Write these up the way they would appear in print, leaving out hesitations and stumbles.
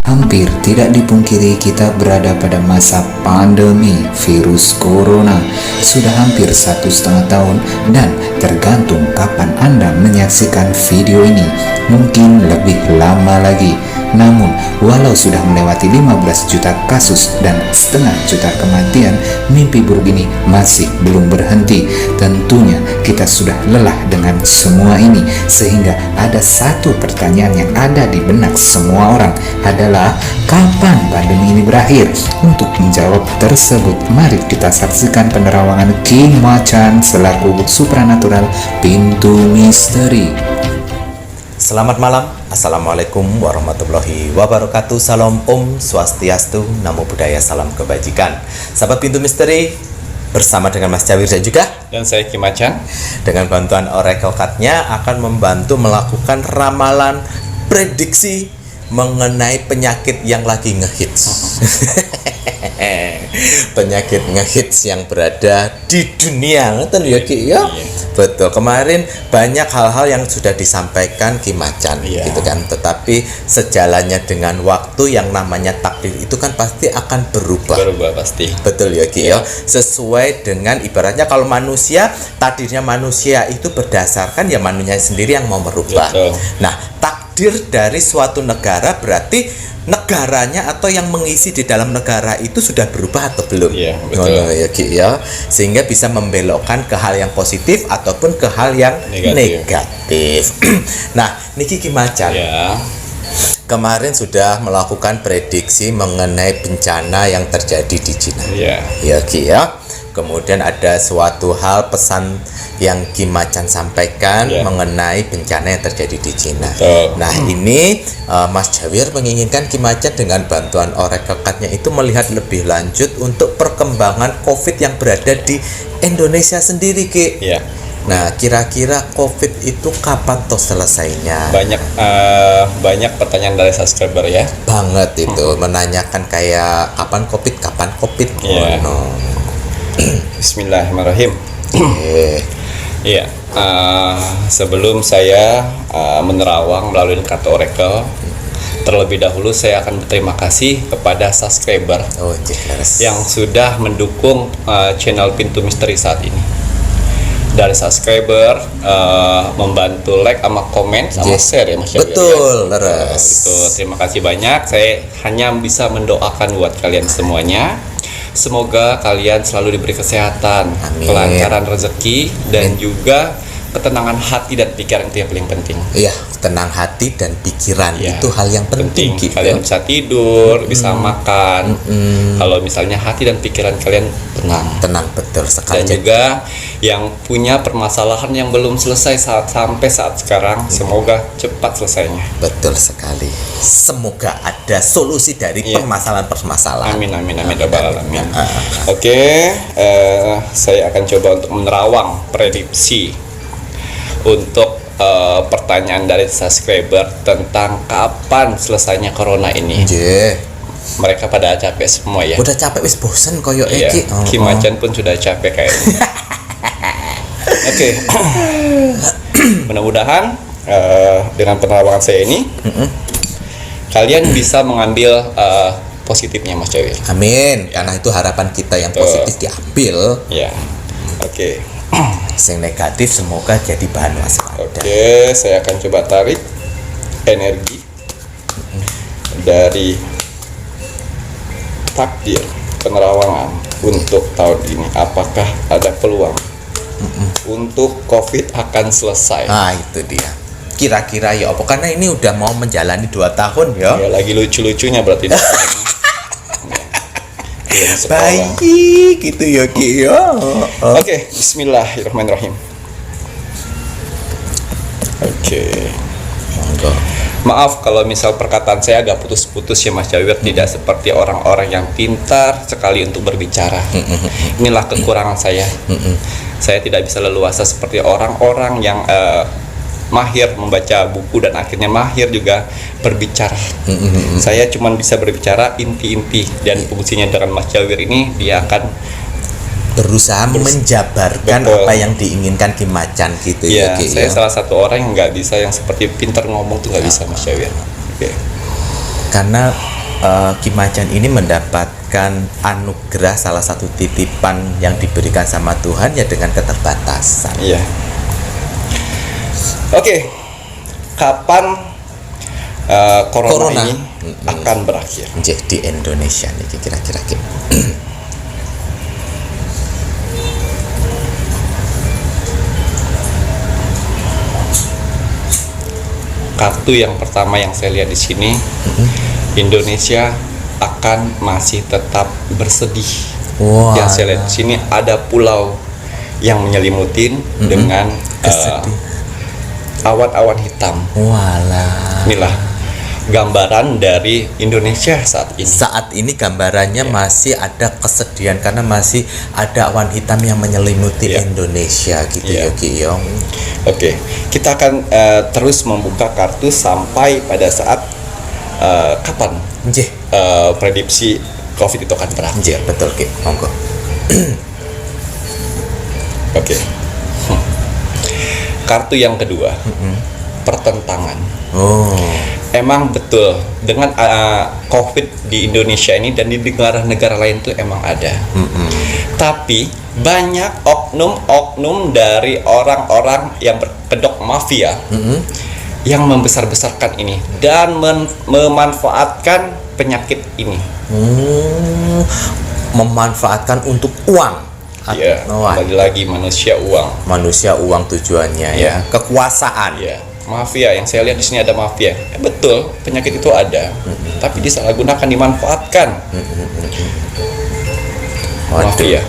Hampir tidak dipungkiri kita berada pada masa pandemi virus corona. Sudah hampir 1,5 tahun dan tergantung kapan Anda menyaksikan video ini, mungkin lebih lama lagi. Namun, walau sudah melewati 15 juta kasus dan setengah juta kematian, mimpi buruk ini masih belum berhenti. Tentunya kita sudah lelah dengan semua ini, sehingga ada satu pertanyaan yang ada di benak semua orang adalah kapan pandemi ini berakhir? Untuk menjawab tersebut, mari kita saksikan penerawangan Ki Macan selaku supranatural pintu misteri. Selamat malam, Assalamualaikum warahmatullahi wabarakatuh. Salam Om Swastiastu, Namo Buddhaya, salam kebajikan. Sahabat pintu misteri, bersama dengan Mas Cawir dan juga dan saya Ki Macan, dengan bantuan Oracle Card-nya akan membantu melakukan ramalan prediksi mengenai penyakit yang lagi ngehits. Penyakit ngehits yang berada di dunia, ngerti ya Ki ya? Betul, kemarin banyak hal-hal yang sudah disampaikan Ki Macan, gitu kan. Tetapi sejalannya dengan waktu, yang namanya takdir itu kan pasti akan berubah. Berubah pasti. Betul ya Ki ya. Sesuai dengan ibaratnya kalau manusia, takdirnya manusia itu berdasarkan ya manusia sendiri yang mau merubah. Betul. Nah, takdir dari suatu negara berarti negaranya atau yang mengisi di dalam negara itu sudah berubah atau belum? Iya, betul. Ya Ki ya. Sehingga bisa membelokkan ke hal yang positif ataupun ke hal yang negatif. Nah, niki Ki Macan. Ya. Kemarin sudah melakukan prediksi mengenai bencana yang terjadi di Cina. Iya. Ya Ki ya. Kemudian ada suatu hal pesan yang Ki Macan sampaikan mengenai bencana yang terjadi di Cina. Nah, ini Mas Jawir menginginkan Ki Macan dengan bantuan Oracle Card-nya itu melihat lebih lanjut untuk perkembangan COVID yang berada di Indonesia sendiri, Ki. Iya. Nah, kira-kira COVID itu kapan toh selesainya? Banyak pertanyaan dari subscriber ya. Banget itu, menanyakan kayak kapan COVID. Iya. Oh, no. Bismillahirrahmanirrahim. Iya. Sebelum saya menerawang melalui kartu Oracle, terlebih dahulu saya akan berterima kasih kepada subscriber yang sudah mendukung channel Pintu Misteri saat ini. Dari subscriber membantu like sama komen sama share ya Mas Jawir. Betul, leres. Itu terima kasih banyak. Saya hanya bisa mendoakan buat kalian semuanya. Semoga kalian selalu diberi kesehatan, kelancaran rezeki, dan juga ketenangan hati dan pikiran, itu yang paling penting. Iya, tenang hati dan pikiran itu hal yang penting. Kalian bisa tidur, bisa makan. Kalau misalnya hati dan pikiran kalian tenang, betul sekali. Dan juga yang punya permasalahan yang belum selesai sampai saat sekarang, semoga cepat selesainya. Betul sekali. Semoga ada solusi dari permasalahan-permasalahan. Amin. Oke, saya akan coba untuk menerawang prediksi untuk pertanyaan dari subscriber tentang kapan selesainya corona ini. Mereka pada capek semua ya. Udah capek, wis bosen koyo iki. Ki Macan pun sudah capek kayaknya. Oke. Mudah-mudahan dengan penerawangan saya ini kalian bisa mengambil positifnya Mas Jawir. Amin. Karena itu harapan kita yang positif diambil. Ya. Oke. Yang negatif semoga jadi bahan waspada. Oke, saya akan coba tarik energi dari takdir penerawangan untuk tahun ini. Apakah ada peluang untuk COVID akan selesai? Nah, itu dia. Kira-kira ya apa? Karena ini udah mau menjalani 2 tahun ya. Ya, lagi lucu-lucunya berarti. Baik gitu ya Ki ya. Oke, bismillahirrahmanirrahim. Oke. Monggo. Maaf kalau misal perkataan saya agak putus-putus ya Mas Jawir, tidak seperti orang-orang yang pintar sekali untuk berbicara. Inilah kekurangan saya. Saya tidak bisa leluasa seperti orang-orang yang mahir membaca buku dan akhirnya mahir juga berbicara. Saya cuma bisa berbicara inti-inti, dan fungsinya dengan Mas Jawir ini dia akan berusaha menjabarkan apa yang diinginkan Ki Macan gitu ya. Saya salah satu orang yang nggak bisa yang seperti pintar ngomong tuh nggak bisa Mas Jawir. Karena Ki Macan ini mendapatkan anugerah, salah satu titipan yang diberikan sama Tuhan ya dengan keterbatasan. Iya. Oke. Kapan corona ini akan berakhir? Di Indonesia nih kira-kira. Kartu yang pertama yang saya lihat di sini, Indonesia akan masih tetap bersedih. Wah. Yang saya lihat di sini ada pulau yang menyelimutin dengan awan-awan hitam. Walah. Inilah gambaran dari Indonesia saat ini. Saat ini gambarannya masih ada kesedihan karena masih ada awan hitam yang menyelimuti Indonesia gitu ya Ki Yong. Oke, kita akan terus membuka kartu sampai pada saat kapan prediksi COVID itu akan berakhir. Betul Ki, monggo. Oke. Kartu yang kedua, pertentangan. Emang betul dengan COVID di Indonesia ini dan di negara-negara lain tuh emang ada. Tapi banyak oknum-oknum dari orang-orang yang berkedok mafia yang membesar-besarkan ini dan memanfaatkan penyakit ini. Memanfaatkan untuk uang. Iya. Kembali lagi manusia uang tujuannya ya. Kekuasaan. Iya. Mafia yang saya lihat di sini ada mafia. Betul, penyakit itu ada. Tapi disalahgunakan, dimanfaatkan.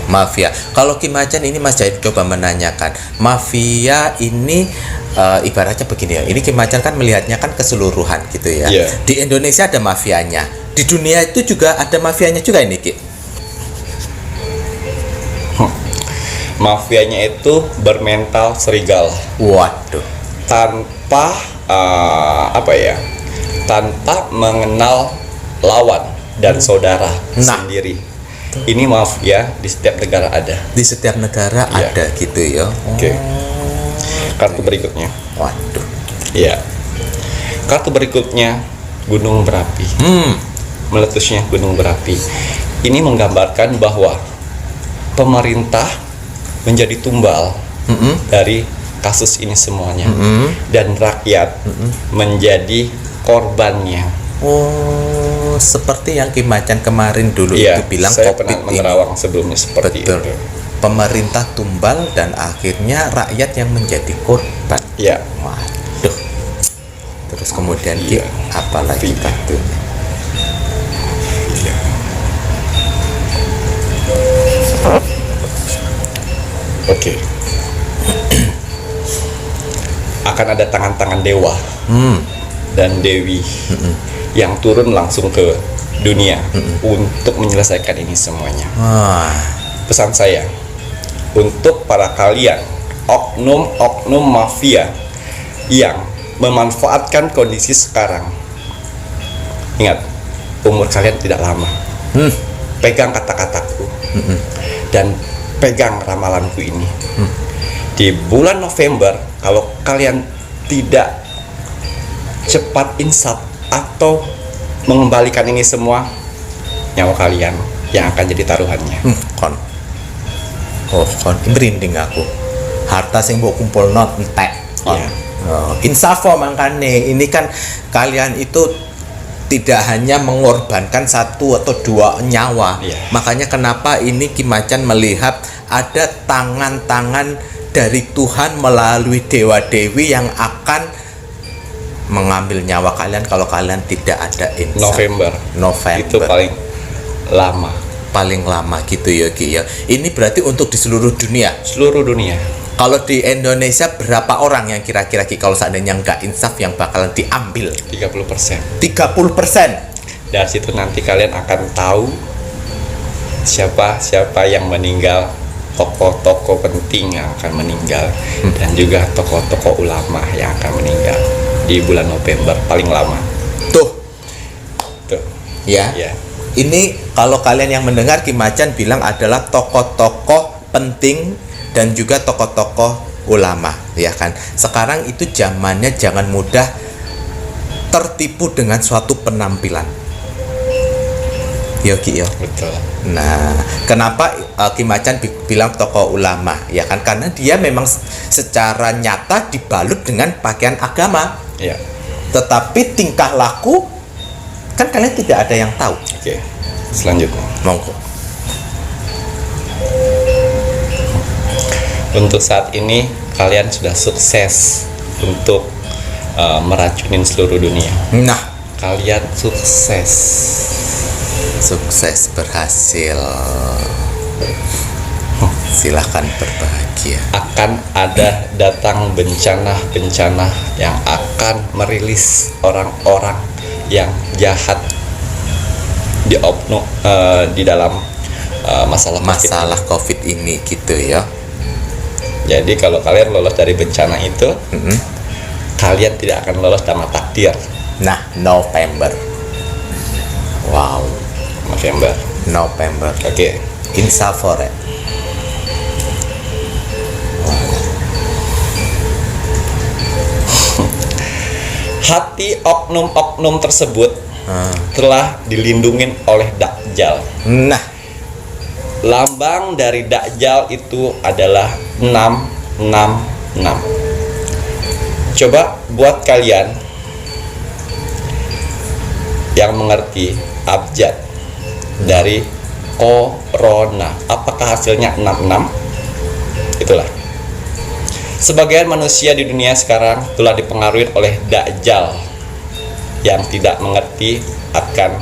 Mafia. Kalau Ki Macan ini Mas Jahit coba menanyakan, mafia ini ibaratnya begini ya. Ini Ki Macan kan melihatnya kan keseluruhan gitu ya. Di Indonesia ada mafianya. Di dunia itu juga ada mafianya juga ini Ki. Mafianya itu bermental serigala. Waduh. Tanpa tanpa mengenal lawan dan saudara sendiri. Ini mafia di setiap negara ada. Di setiap negara ada gitu ya. Oke. Kartu berikutnya. Waduh. Iya. Kartu berikutnya gunung berapi. Meletusnya gunung berapi. Ini menggambarkan bahwa pemerintah menjadi tumbal dari kasus ini semuanya, dan rakyat menjadi korbannya. Oh, seperti yang Ki Macan kemarin dulu itu bilang saya COVID pernah menerawang sebelumnya seperti itu. Pemerintah tumbal dan akhirnya rakyat yang menjadi korban. Iya. Waduh. Terus kemudian Ki, apalagi kartunya? Oke. Akan ada tangan-tangan dewa dan dewi yang turun langsung ke dunia untuk menyelesaikan ini semuanya. Pesan saya untuk para kalian oknum-oknum mafia yang memanfaatkan kondisi sekarang, ingat, umur kalian tidak lama. Pegang kata-kataku dan pegang ramalanku ini. Di bulan November, kalau kalian tidak cepat insaf atau mengembalikan ini semua, nyawa kalian yang akan jadi taruhannya. Kon merinding aku. Harta sing mbok kumpulno entek. Insaf mangkane. Ini kan kalian itu tidak hanya mengorbankan satu atau dua nyawa. Makanya kenapa ini Ki Macan melihat ada tangan-tangan dari Tuhan melalui dewa-dewi yang akan mengambil nyawa kalian kalau kalian tidak ada insaf. November itu paling lama gitu ya Ki ya. Ini berarti untuk di seluruh dunia. Kalau di Indonesia berapa orang yang kira-kira Ki kalau seandainya nggak insaf yang bakalan diambil? 30%. Dari situ nanti kalian akan tahu siapa yang meninggal, tokoh-tokoh penting yang akan meninggal, dan juga tokoh-tokoh ulama yang akan meninggal di bulan November paling lama. Tuh. Ya. Ini kalau kalian yang mendengar Ki Macan bilang adalah tokoh-tokoh penting dan juga tokoh-tokoh ulama, ya kan. Sekarang itu zamannya jangan mudah tertipu dengan suatu penampilan. Yo Ki yo. Betul. Nah, kenapa Ki Macan bilang tokoh ulama? Ya kan karena dia memang secara nyata dibalut dengan pakaian agama. Ya. Tetapi tingkah laku kan kalian tidak ada yang tahu. Oke. Selanjutnya. Monggo. Untuk saat ini kalian sudah sukses untuk meracunin seluruh dunia. Nah, Kalian sukses. sukses berhasil. Silahkan berbahagia. Akan ada datang bencana-bencana yang akan merilis orang-orang yang jahat di dalam masalah Masalah COVID ini gitu ya. Jadi kalau kalian lolos dari bencana itu, kalian tidak akan lolos sama takdir. Nah, November. Wow, November. November. Oke. Insya Allah. Hati oknum-oknum tersebut telah dilindungi oleh Dajjal. Nah, Lambang dari Dajjal itu adalah 666. Coba buat kalian yang mengerti abjad dari corona, apakah hasilnya 66? Itulah. Sebagian manusia di dunia sekarang telah dipengaruhi oleh Dajjal yang tidak mengerti akan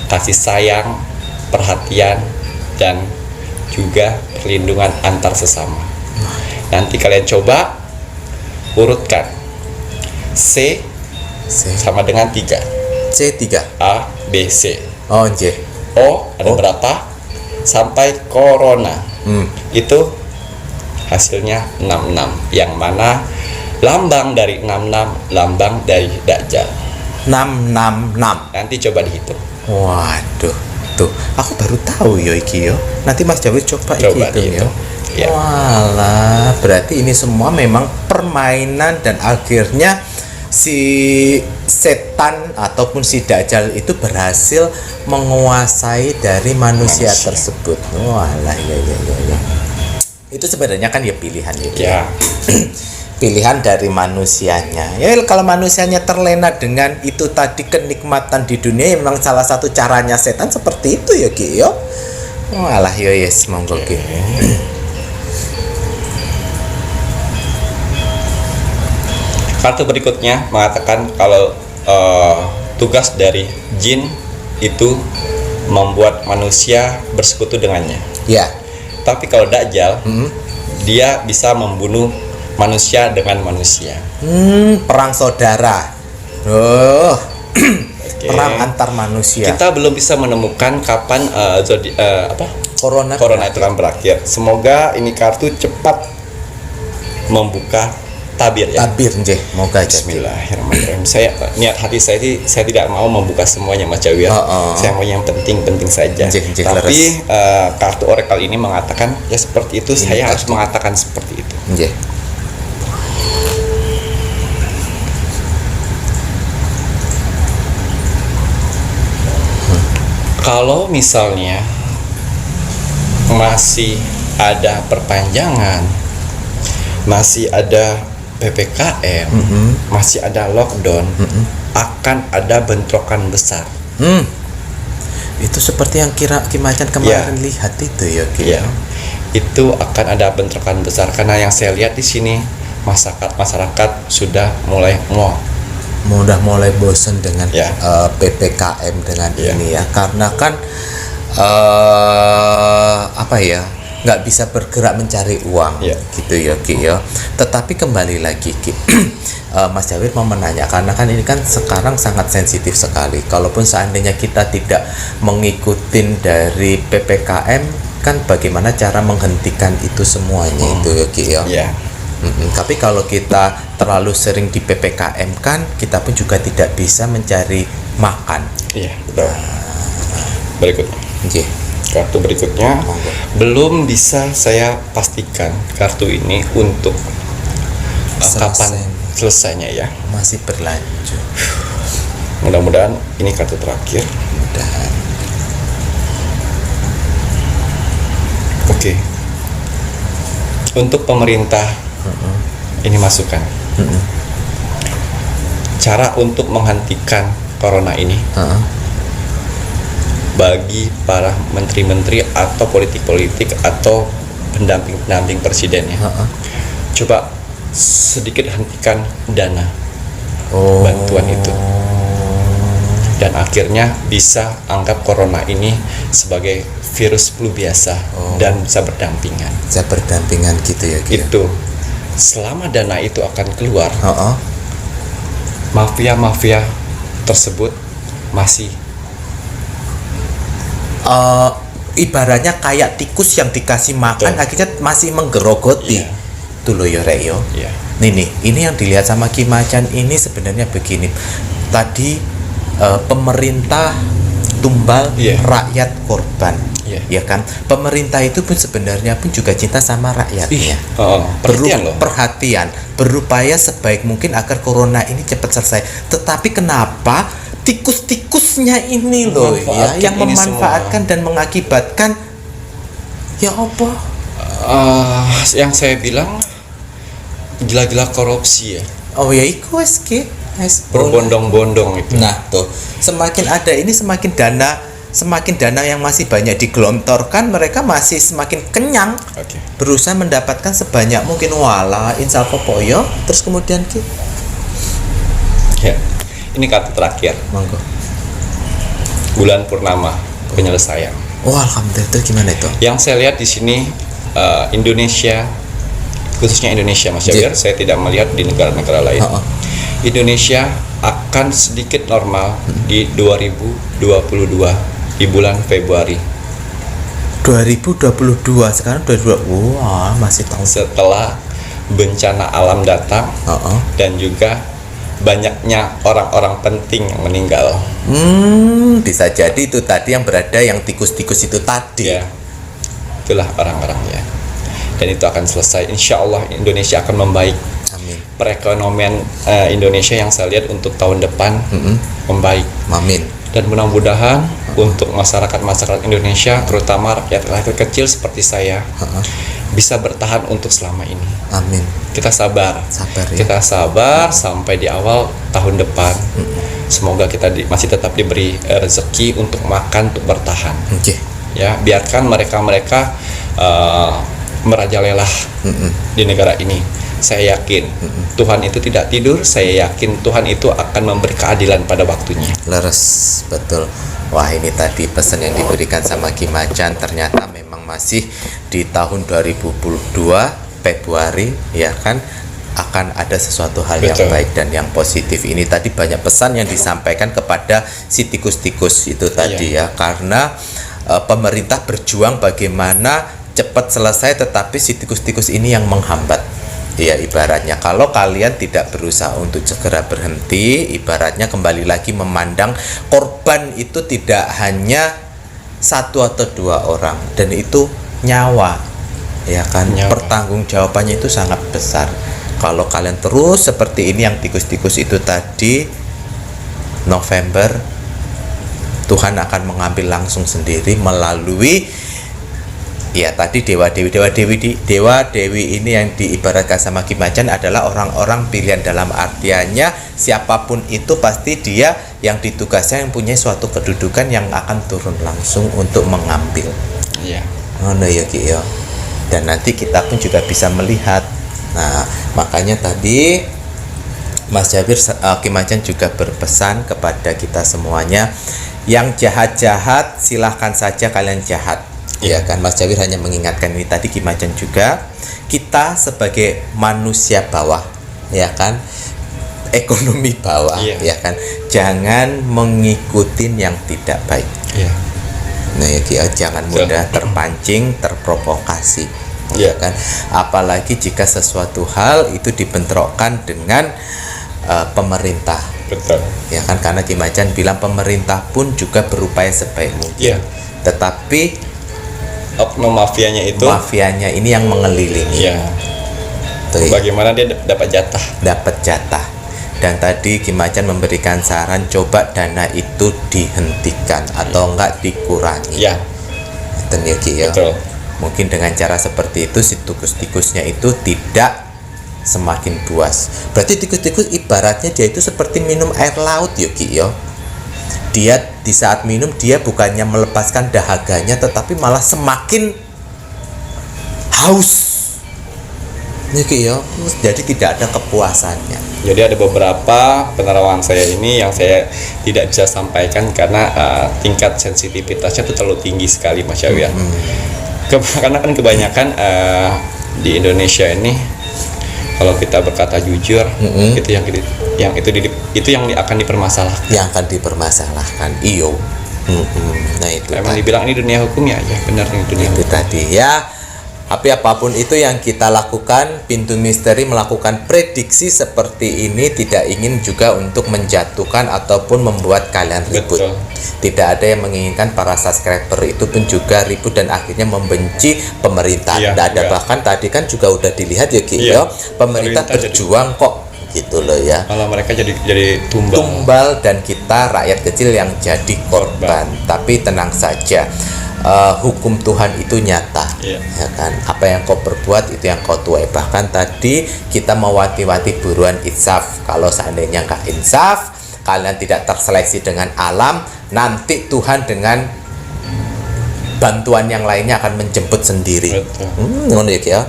kasih sayang, perhatian, dan juga perlindungan antar sesama. Nanti kalian coba urutkan C sama dengan 3, C3. A, B, C. Oh, J. O ada berapa sampai corona. Itu hasilnya 66, yang mana lambang dari 66 lambang dari Dajjal. 666. Nanti coba dihitung. Waduh, tuh aku baru tahu yo iki yo. Nanti Mas Jawir coba iki Coba itu yo. dihitung. Ya. Walah, berarti ini semua memang permainan dan akhirnya si setan ataupun si Dajjal itu berhasil menguasai dari manusia tersebut. Walah, ya. Itu sebenarnya kan ya pilihan ya. Ya. Pilihan dari manusianya. Ya kalau manusianya terlena dengan itu tadi kenikmatan di dunia, ya memang salah satu caranya setan seperti itu ya Ki yo. Walah yo yes monggo Ki. Kartu berikutnya mengatakan kalau tugas dari jin itu membuat manusia bersekutu dengannya. Ya. Tapi kalau Dajjal, dia bisa membunuh manusia dengan manusia. Perang saudara. Perang antar manusia. Kita belum bisa menemukan kapan Corona itu akan berakhir. Semoga ini kartu cepat membuka tabir ya. tabir nggih, moga jadi. Bismillahirrahmanirrahim. Niat hati saya tidak mau membuka semuanya Mas Jawir. Saya mau yang penting-penting saja. Tapi kartu oracle ini mengatakan ya seperti itu, saya harus mengatakan seperti itu. Nggih. Kalau misalnya masih ada perpanjangan, masih ada PPKM, masih ada lockdown, akan ada bentrokan besar. Itu seperti yang Ki Macan kemarin lihat itu ya Ki. Ya, itu akan ada bentrokan besar karena yang saya lihat di sini masyarakat sudah mulai mulai bosan dengan PPKM dengan ini ya, karena kan nggak bisa bergerak mencari uang gitu ya Ki ya. Tetapi kembali lagi Ki, Mas Jawir mau menanya, karena kan ini kan sekarang sangat sensitif sekali. Kalaupun seandainya kita tidak mengikuti dari PPKM, kan bagaimana cara menghentikan itu semuanya itu ya Ki ya. Tapi kalau kita terlalu sering di PPKM kan kita pun juga tidak bisa mencari makan. Iya, betul. Berikutnya. Kartu berikutnya belum bisa saya pastikan kartu ini untuk kapan selesainya ya. Masih berlanjut. Mudah-mudahan ini kartu terakhir. Mudah-mudahan. Oke. Untuk pemerintah ini masukan. Cara untuk menghentikan corona ini bagi para menteri-menteri atau politik-politik atau pendamping presiden ya. Coba sedikit hentikan dana bantuan itu. Dan akhirnya bisa anggap corona ini sebagai virus flu biasa dan bisa berdampingan. Bisa berdampingan gitu ya. Itu selama dana itu akan keluar, mafia-mafia tersebut masih ibaratnya kayak tikus yang dikasih makan akhirnya masih menggerogoti. Itu loh ya Rek yo. Nih, ini yang dilihat sama Ki Macan ini sebenarnya begini. Tadi pemerintah tumbal, rakyat korban. Ya kan, pemerintah itu pun sebenarnya pun juga cinta sama rakyatnya. Perhatian, berupaya sebaik mungkin agar corona ini cepat selesai. Tetapi kenapa tikus-tikusnya ini loh ya yang memanfaatkan dan mengakibatkan ya apa? Yang saya bilang gila-gila korupsi ya. Oh ya iku wes berbondong-bondong itu. Nah tuh, semakin ada ini semakin dana yang masih banyak digelontorkan, mereka masih semakin kenyang. Berusaha mendapatkan sebanyak mungkin wala insya Allah terus kemudian ini kata terakhir. Monggo. Bulan purnama penyelesaian. Alhamdulillah. Itu gimana itu? Yang saya lihat di sini Indonesia, khususnya Indonesia Mas Jawir, saya tidak melihat di negara-negara lain. Indonesia akan sedikit normal di 2022 di bulan Februari 2022. Sekarang 2022. Masih tahun setelah bencana alam datang dan juga banyaknya orang-orang penting yang meninggal. Bisa jadi itu tadi yang berada yang tikus-tikus itu tadi. Itulah orang-orangnya. Dan itu akan selesai. Insya Allah Indonesia akan membaik. Amin. Perekonomian Indonesia yang saya lihat untuk tahun depan membaik. Amin. Dan mudah-mudahan untuk masyarakat Indonesia, terutama rakyat kecil seperti saya, bisa bertahan untuk selama ini. Amin. Kita sabar ya. Kita sabar sampai di awal tahun depan. Semoga kita masih tetap diberi rezeki untuk makan, untuk bertahan. Ya, biarkan mereka merajalela di negara ini. Saya yakin Tuhan itu tidak tidur. Saya yakin Tuhan itu akan memberi keadilan pada waktunya. Leres, betul. Wah, ini tadi pesan yang diberikan sama Ki Macan ternyata memang masih di tahun 2022 Februari ya kan, akan ada sesuatu hal yang baik dan yang positif. Ini tadi banyak pesan yang disampaikan kepada si tikus-tikus itu tadi ya, karena pemerintah berjuang bagaimana cepat selesai, tetapi si tikus-tikus ini yang menghambat. Ya, ibaratnya kalau kalian tidak berusaha untuk segera berhenti, ibaratnya kembali lagi memandang korban itu tidak hanya satu atau dua orang, dan itu nyawa, ya kan, pertanggungjawabannya itu sangat besar. Kalau kalian terus seperti ini yang tikus-tikus itu tadi, November Tuhan akan mengambil langsung sendiri melalui ya tadi dewa-dewi ini yang diibaratkan sama Ki Macan adalah orang-orang pilihan, dalam artiannya siapapun itu pasti dia yang ditugaskan yang punya suatu kedudukan yang akan turun langsung untuk mengambil. Ya Ki ya. Dan nanti kita pun juga bisa melihat. Nah, makanya tadi Mas Jawir, Ki Macan juga berpesan kepada kita semuanya, yang jahat-jahat silahkan saja kalian jahat. Ya kan, Mas Jawir hanya mengingatkan ini tadi, Ki Macan juga, kita sebagai manusia bawah, ya kan, ekonomi bawah, ya kan, jangan mengikuti yang tidak baik. Nah ya Ki, jangan mudah terpancing, terprovokasi, ya kan, apalagi jika sesuatu hal itu dibentrokkan dengan pemerintah. Ya kan, karena Ki Macan bilang pemerintah pun juga berupaya sebaik mungkin, tetapi oknum mafianya ini yang mengelilingi. Bagaimana dia dapat jatah. Dan tadi Ki Macan memberikan saran, coba dana itu dihentikan atau enggak dikurangi. Betul. Mungkin dengan cara seperti itu si tikus-tikusnya itu tidak semakin buas. Berarti tikus-tikus ibaratnya dia itu seperti minum air laut ya Ki ya. Dia di saat minum dia bukannya melepaskan dahaganya tetapi malah semakin haus. Ki ya. Jadi tidak ada kepuasannya. Jadi ada beberapa penerawangan saya ini yang saya tidak bisa sampaikan karena tingkat sensitivitasnya itu terlalu tinggi sekali Mas Syawir. Karena kan kebanyakan di Indonesia ini kalau kita berkata jujur itu yang akan dipermasalahkan. Yang akan dipermasalahkan. Iyo. Nah itu. Emang dibilang ini dunia hukum ya benar ini dunia itu hukum. tadi ya. Tapi apapun itu yang kita lakukan, Pintu Misteri melakukan prediksi seperti ini tidak ingin juga untuk menjatuhkan ataupun membuat kalian ribut. Betul. Tidak ada yang menginginkan para subscriber itu pun juga ribut dan akhirnya membenci pemerintah. Iya, Tidak ada iya. bahkan tadi kan juga udah dilihat ya Ki, Iya. ya, pemerintah berjuang kok gitu loh ya. Kalau mereka jadi Tumbal dan kita rakyat kecil yang jadi korban. Tapi tenang saja. Hukum Tuhan itu nyata, Iya. ya kan? Apa yang kau perbuat itu yang kau tuai. Bahkan tadi kita mewanti-wanti buruan insaf. Kalau seandainya nggak insaf, kalian tidak terseleksi dengan alam, nanti Tuhan dengan bantuan yang lainnya akan menjemput sendiri. Betul. Ngono ya Ki, ya?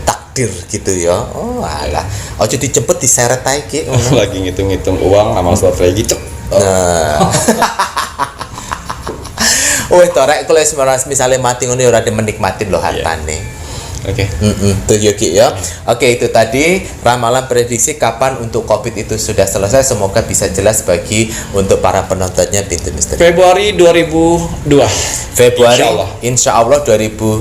takdir. Gitu ya. Oh alah. Ojo dijemput diseret ae Ki. Lagi ngitung-ngitung uang sama strategi gitu. Nah. Wih, torek kalau misalnya mati ngono ora menikmatin loh hartane. Oke. Tuh Yogi ya. Oke, itu tadi ramalan prediksi kapan untuk Covid itu sudah selesai. Semoga bisa jelas bagi untuk para penontonnya Pintu Misteri. Februari 2002. Februari Insya Insya Allah Allah.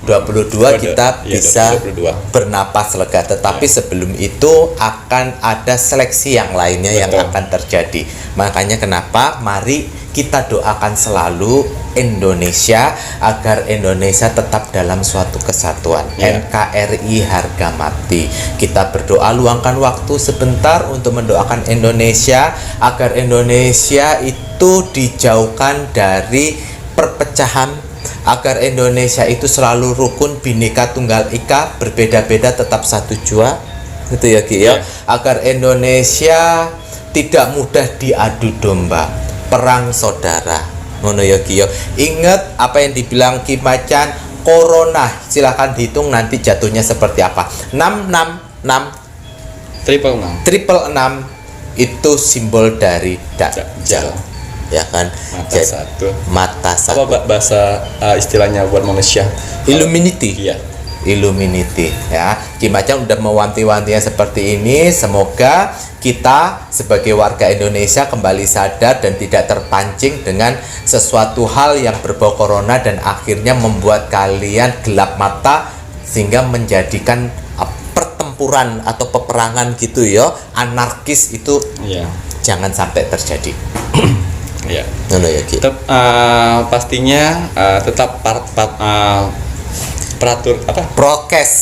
2022 kita Iya, bisa 2022. bernapas lega. Tetapi sebelum itu akan ada seleksi yang lainnya yang Betul. akan terjadi. Makanya kenapa mari kita doakan selalu Indonesia agar Indonesia tetap dalam suatu kesatuan. Iya. NKRI harga mati. Kita berdoa luangkan waktu sebentar untuk mendoakan Indonesia agar Indonesia itu dijauhkan dari perpecahan, agar Indonesia itu selalu rukun, bineka tunggal ika, berbeda-beda tetap satu jua, gitu ya Ki ya. Agar Indonesia tidak mudah diadu domba, perang saudara, ngono ya Ki ya. Ingat apa yang dibilang Ki Macan, corona silahkan dihitung nanti jatuhnya seperti apa. 666 Triple 666 itu simbol dari Dajjal. Ya kan, mata satu. Apa bahasa istilahnya buat manusia? Illuminati. Iya. Illuminati ya. Ki Macan udah mewanti-wantinya seperti ini. Semoga kita sebagai warga Indonesia kembali sadar dan tidak terpancing dengan sesuatu hal yang berbau corona dan akhirnya membuat kalian gelap mata sehingga menjadikan pertempuran atau peperangan gitu ya, anarkis itu jangan sampai terjadi. Ya. Nono ya Ki. Pastinya tetap peratur apa? Prokes.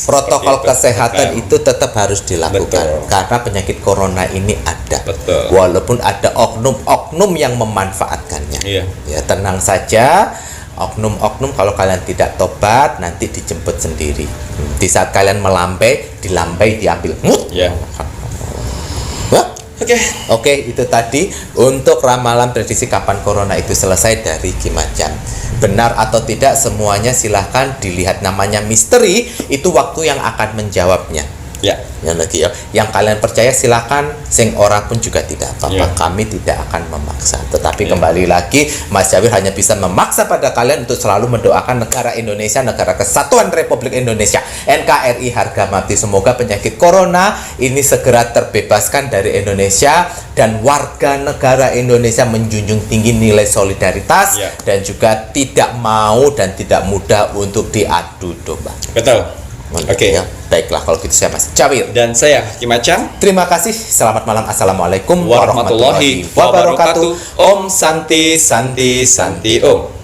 Protokol kesehatan itu tetap harus dilakukan. Betul. Karena penyakit corona ini ada. Betul. Walaupun ada oknum-oknum yang memanfaatkannya. Iya. Ya tenang saja. Oknum-oknum kalau kalian tidak tobat nanti dijemput sendiri. Di saat kalian melambai, diambil. Ya. Oke, itu tadi untuk ramalan prediksi kapan corona itu selesai dari Ki Macan. Benar atau tidak semuanya silahkan dilihat, namanya misteri, itu waktu yang akan menjawabnya. Ya. Yang kalian percaya silahkan, sing ora pun juga tidak apa-apa. Ya. Kami tidak akan memaksa. Tetapi kembali lagi, Mas Jawir hanya bisa memaksa pada kalian untuk selalu mendoakan negara Indonesia, negara kesatuan Republik Indonesia, NKRI harga mati. Semoga penyakit corona ini segera terbebaskan dari Indonesia dan warga negara Indonesia menjunjung tinggi nilai solidaritas dan juga tidak mau dan tidak mudah untuk diadu domba. Betul. Oke ya. Baiklah kalau gitu saya Mas Jawir dan saya Ki Macan. Terima kasih. Selamat malam. Assalamualaikum warahmatullahi wabarakatuh. Om Santi Santi Santi Om.